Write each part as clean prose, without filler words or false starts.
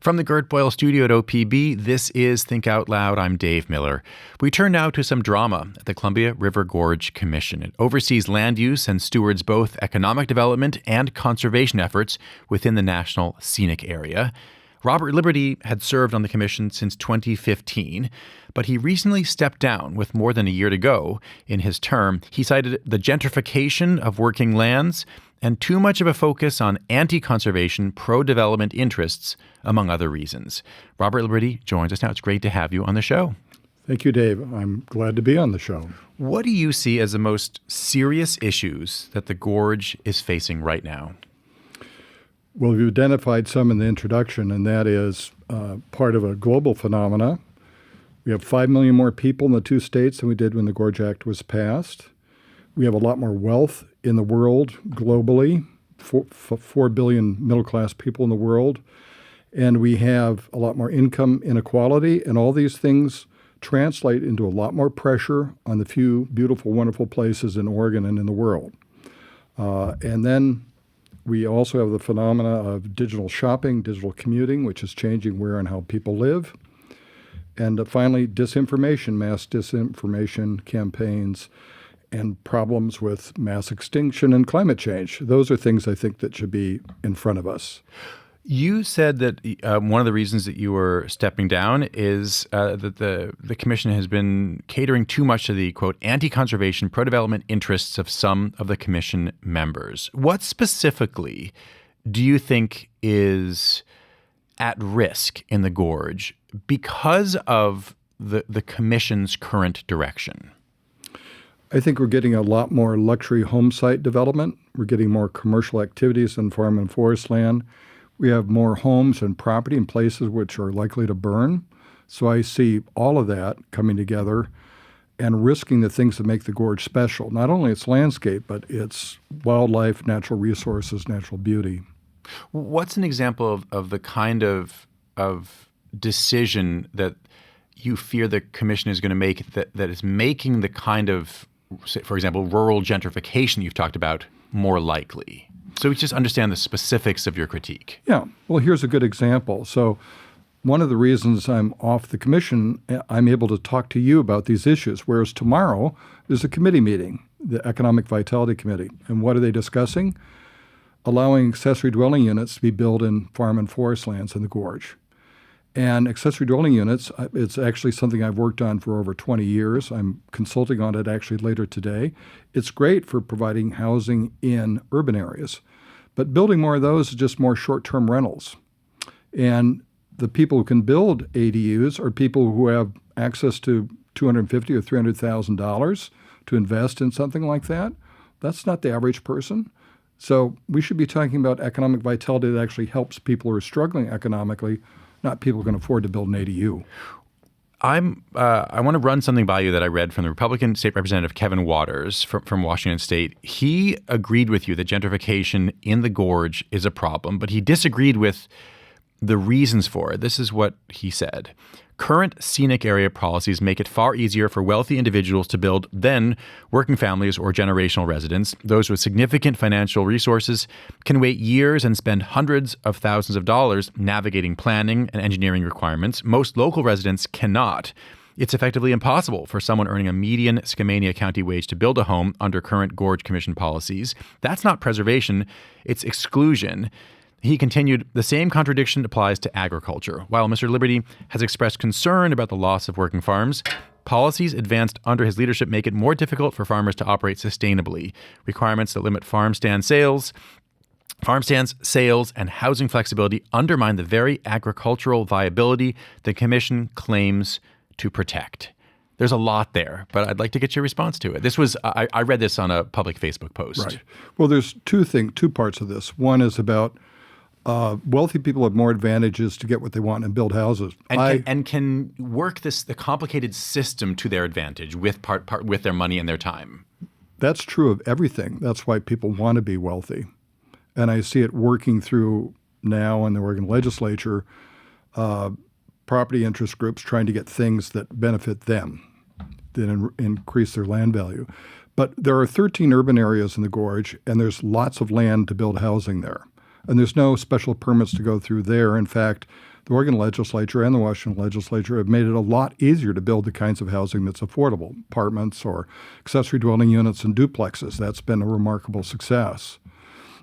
From the Gert Boyle studio at OPB, this is Think Out Loud. I'm Dave Miller. We turn now to some drama at the Columbia River Gorge Commission. It oversees land use and stewards both economic development and conservation efforts within the National Scenic Area. Robert Liberty had served on the commission since 2015, but he recently stepped down with more than a year to go in his term. He cited the gentrification of working lands and too much of a focus on anti-conservation, pro-development interests, among other reasons. Robert Liberty joins us now. It's great to have you on the show. Thank you, Dave. I'm glad to be on the show. What do you see as the most serious issues that the Gorge is facing right now? Well, we've identified some in the introduction, and that is part of a global phenomena. We have 5 million more people in the two states than we did when the Gorge Act was passed. We have a lot more wealth in the world globally, 4 billion middle-class people in the world. And we have a lot more income inequality, and all these things translate into a lot more pressure on the few beautiful, wonderful places in Oregon and in the world. And then we also have the phenomena of digital shopping, digital commuting, which is changing where and how people live. And finally, disinformation, mass disinformation campaigns, and problems with mass extinction and climate change. Those are things I think that should be in front of us. You said that one of the reasons that you were stepping down is that the commission has been catering too much to the, quote, anti-conservation, pro-development interests of some of the commission members. What specifically do you think is at risk in the Gorge because of the commission's current direction? I think we're getting a lot more luxury home site development. We're getting more commercial activities in farm and forest land. We have more homes and property in places which are likely to burn. So I see all of that coming together and risking the things that make the Gorge special. Not only its landscape, but its wildlife, natural resources, natural beauty. What's an example of the kind of decision that you fear the commission is going to make that is making the kind of, say, for example, rural gentrification you've talked about more likely? So we just understand the specifics of your critique. Yeah. Well, here's a good example. So one of the reasons I'm off the commission, I'm able to talk to you about these issues, whereas tomorrow there's a committee meeting, the Economic Vitality Committee. And what are they discussing? Allowing accessory dwelling units to be built in farm and forest lands in the Gorge. And accessory dwelling units, it's actually something I've worked on for over 20 years. I'm consulting on it actually later today. It's great for providing housing in urban areas. But building more of those is just more short-term rentals. And the people who can build ADUs are people who have access to $250,000 or $300,000 to invest in something like that. That's not the average person. So we should be talking about economic vitality that actually helps people who are struggling economically, not people who can afford to build an ADU. I want to run something by you that I read from the Republican State Representative Kevin Waters from Washington State. He agreed with you that gentrification in the Gorge is a problem, but he disagreed with the reasons for it. This is what he said. Current scenic area policies make it far easier for wealthy individuals to build than working families or generational residents. Those with significant financial resources can wait years and spend hundreds of thousands of dollars navigating planning and engineering requirements. Most local residents cannot. It's effectively impossible for someone earning a median Skamania County wage to build a home under current Gorge Commission policies. That's not preservation, it's exclusion. He continued, the same contradiction applies to agriculture. While Mr. Liberty has expressed concern about the loss of working farms, policies advanced under his leadership make it more difficult for farmers to operate sustainably. Requirements that limit farm stands, sales, and housing flexibility undermine the very agricultural viability the Commission claims to protect. There's a lot there, but I'd like to get your response to it. This was I read this on a public Facebook post. Right. Well, there's two parts of this. One is about wealthy people have more advantages to get what they want and build houses. And can work the complicated system to their advantage with with their money and their time. That's true of everything. That's why people want to be wealthy. And I see it working through now in the Oregon legislature, property interest groups trying to get things that benefit them, that increase their land value. But there are 13 urban areas in the Gorge, and there's lots of land to build housing there. And there's no special permits to go through there. In fact, the Oregon legislature and the Washington legislature have made it a lot easier to build the kinds of housing that's affordable, apartments or accessory dwelling units and duplexes. That's been a remarkable success.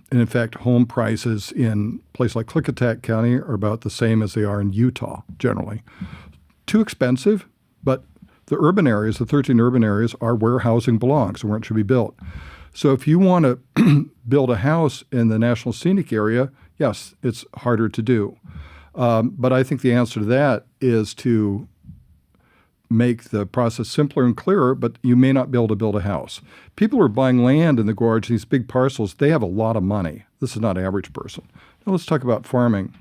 And in fact, home prices in places like Klickitat County are about the same as they are in Utah, generally. Too expensive, but the urban areas, the 13 urban areas, are where housing belongs and where it should be built. So if you want to build a house in the National Scenic Area, yes, it's harder to do. But I think the answer to that is to make the process simpler and clearer, but you may not be able to build a house. People who are buying land in the gorge, these big parcels, they have a lot of money. This is not an average person. Now let's talk about farming.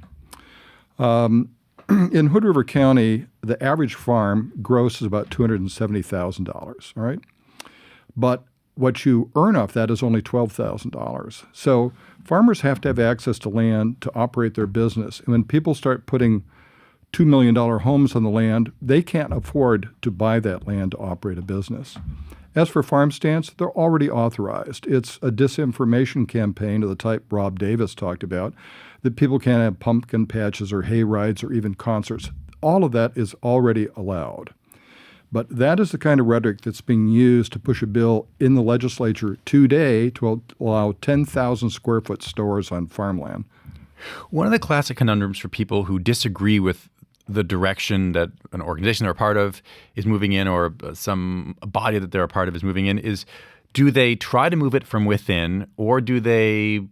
In Hood River County, the average farm gross is about $270,000, all right? But what you earn off that is only $12,000. So farmers have to have access to land to operate their business. And when people start putting $2 million homes on the land, they can't afford to buy that land to operate a business. As for farm stands, they're already authorized. It's a disinformation campaign of the type Rob Davis talked about, that people can't have pumpkin patches or hay rides or even concerts. All of that is already allowed. But that is the kind of rhetoric that's being used to push a bill in the legislature today to allow 10,000 square foot stores on farmland. One of the classic conundrums for people who disagree with the direction that an organization they're a part of is moving in, or some body that they're a part of is moving in, is do they try to move it from within, or do they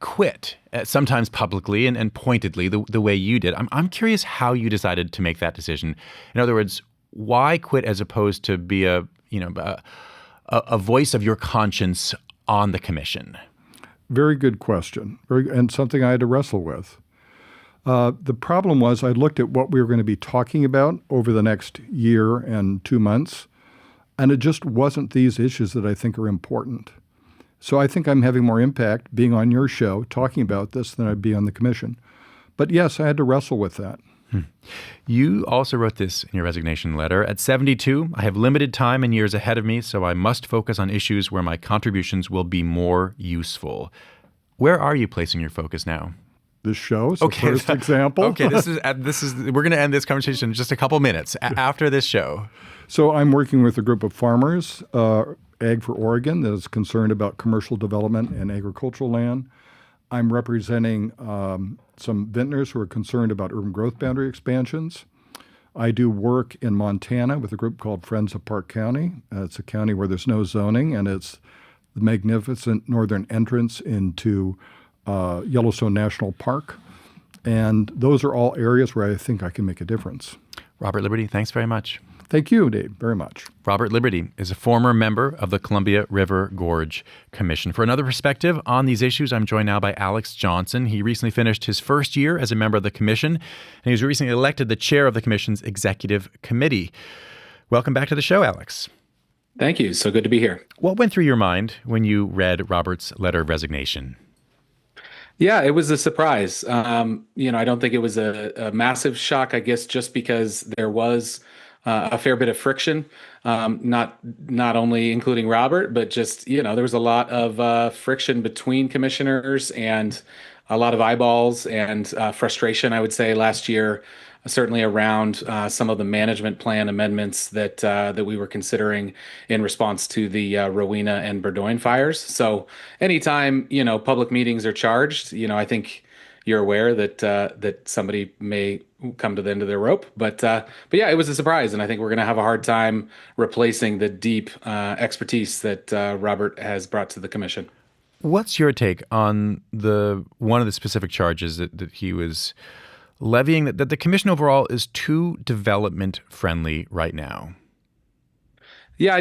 quit, sometimes publicly and pointedly, the way you did? I'm curious how you decided to make that decision. In other words, why quit as opposed to be a voice of your conscience on the commission? Very good question, and something I had to wrestle with. The problem was I looked at what we were going to be talking about over the next year and 2 months, and it just wasn't these issues that I think are important. So I think I'm having more impact being on your show talking about this than I'd be on the commission. But yes, I had to wrestle with that. You also wrote this in your resignation letter. At 72, I have limited time and years ahead of me, so I must focus on issues where my contributions will be more useful. Where are you placing your focus now? This show is the first example. Okay, this is we're going to end this conversation in just a couple minutes after this show. So I'm working with a group of farmers, Ag for Oregon, that is concerned about commercial development and agricultural land. I'm representing some vintners who are concerned about urban growth boundary expansions. I do work in Montana with a group called Friends of Park County. It's a county where there's no zoning, and it's the magnificent northern entrance into Yellowstone National Park. And those are all areas where I think I can make a difference. Robert Liberty, thanks very much. Thank you, Dave, very much. Robert Liberty is a former member of the Columbia River Gorge Commission. For another perspective on these issues, I'm joined now by Alex Johnson. He recently finished his first year as a member of the commission, and he was recently elected the chair of the commission's executive committee. Welcome back to the show, Alex. Thank you. So good to be here. What went through your mind when you read Robert's letter of resignation? Yeah, it was a surprise. I don't think it was a massive shock, I guess, just because there was a fair bit of friction, not only including Robert, but just, there was a lot of friction between commissioners and a lot of eyeballs and frustration, I would say, last year, certainly around some of the management plan amendments that we were considering in response to the Rowena and Burdoin fires. So anytime, public meetings are charged, I think you're aware that somebody may come to the end of their rope. But yeah, it was a surprise, and I think we're going to have a hard time replacing the deep expertise that Robert has brought to the commission. What's your take on one of the specific charges that he was levying, that the commission overall is too development friendly right now? Yeah,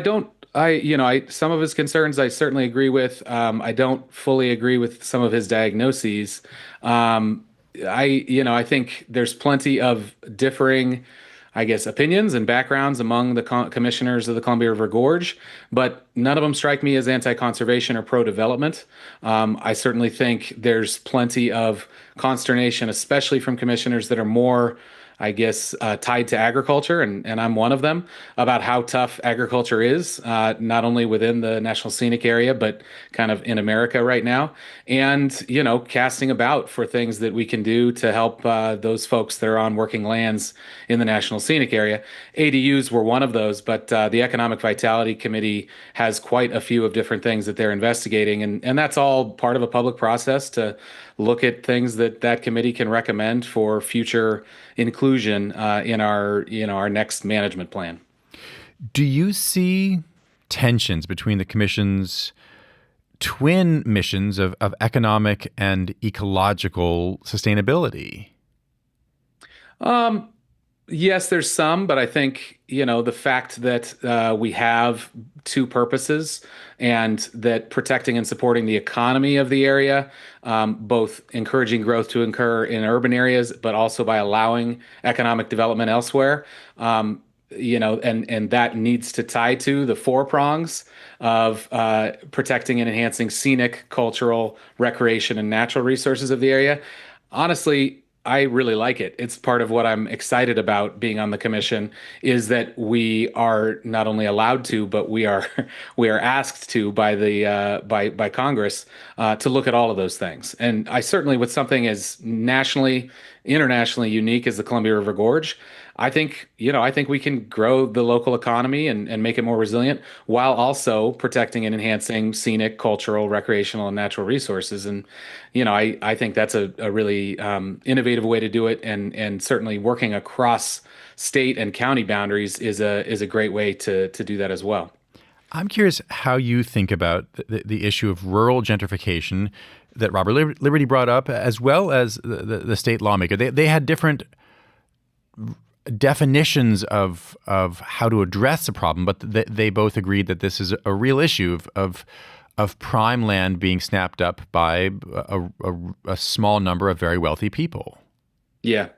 some of his concerns I certainly agree with. I don't fully agree with some of his diagnoses. I think there's plenty of differing, opinions and backgrounds among the commissioners of the Columbia River Gorge, but none of them strike me as anti-conservation or pro-development. I certainly think there's plenty of consternation, especially from commissioners that are more I guess, tied to agriculture, and I'm one of them, about how tough agriculture is, not only within the National Scenic Area, but kind of in America right now. And, casting about for things that we can do to help those folks that are on working lands in the National Scenic Area. ADUs were one of those, but the Economic Vitality Committee has quite a few of different things that they're investigating. And that's all part of a public process to look at things that committee can recommend for future inclusion in our next management plan. Do you see tensions between the Commission's twin missions of economic and ecological sustainability? Yes, there's some, but I think, the fact that we have two purposes and that protecting and supporting the economy of the area, both encouraging growth to occur in urban areas, but also by allowing economic development elsewhere, and that needs to tie to the four prongs of protecting and enhancing scenic, cultural, recreation, and natural resources of the area. Honestly, I really like it. It's part of what I'm excited about being on the commission, is that we are not only allowed to, but we are we are asked to by the by Congress to look at all of those things. And I certainly, with something as nationally, internationally unique as the Columbia River Gorge, I think we can grow the local economy and make it more resilient while also protecting and enhancing scenic, cultural, recreational, and natural resources. And, I think that's a really innovative way to do it. And certainly working across state and county boundaries is a great way to do that as well. I'm curious how you think about the issue of rural gentrification that Robert Liberty brought up, as well as the state lawmaker. They had different definitions of how to address the problem, but they both agreed that this is a real issue of prime land being snapped up by a small number of very wealthy people. Yeah,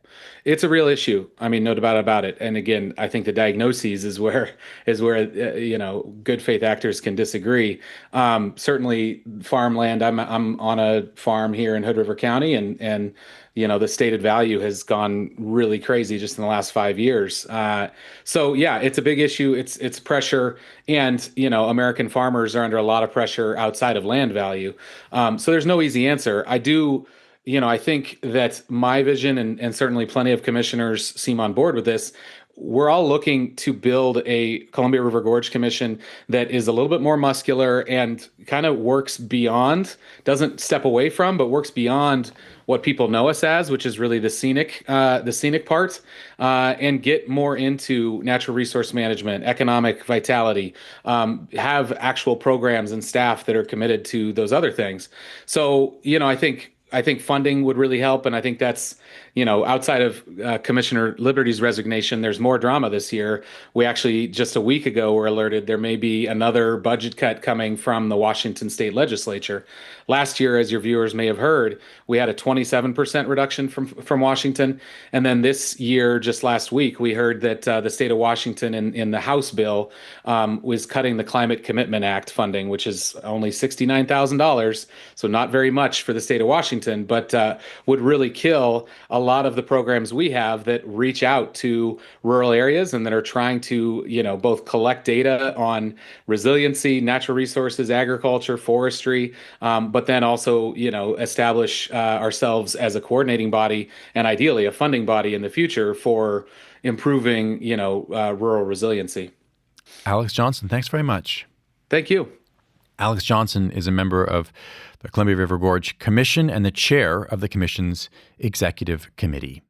it's a real issue. I mean, no doubt about it. And again, I think the diagnoses is where good faith actors can disagree. Certainly, farmland. I'm on a farm here in Hood River County, and the stated value has gone really crazy just in the last 5 years. So yeah, it's a big issue. It's pressure, and American farmers are under a lot of pressure outside of land value. So there's no easy answer. I think that my vision, and certainly plenty of commissioners seem on board with this. We're all looking to build a Columbia River Gorge Commission that is a little bit more muscular and kind of works beyond, doesn't step away from, but works beyond what people know us as, which is really the scenic part, and get more into natural resource management, economic vitality, have actual programs and staff that are committed to those other things. So, I think funding would really help. And I think that's, outside of Commissioner Liberty's resignation, there's more drama this year. We actually, just a week ago, were alerted there may be another budget cut coming from the Washington State Legislature. Last year, as your viewers may have heard, we had a 27% reduction from Washington. And then this year, just last week, we heard that the state of Washington in the House bill was cutting the Climate Commitment Act funding, which is only $69,000. So not very much for the state of Washington, but would really kill a lot of the programs we have that reach out to rural areas and that are trying to, both collect data on resiliency, natural resources, agriculture, forestry, but then also, establish ourselves as a coordinating body and ideally a funding body in the future for improving, rural resiliency. Alex Johnson, thanks very much. Thank you. Alex Johnson is a member of the Columbia River Gorge Commission and the chair of the Commission's Executive Committee.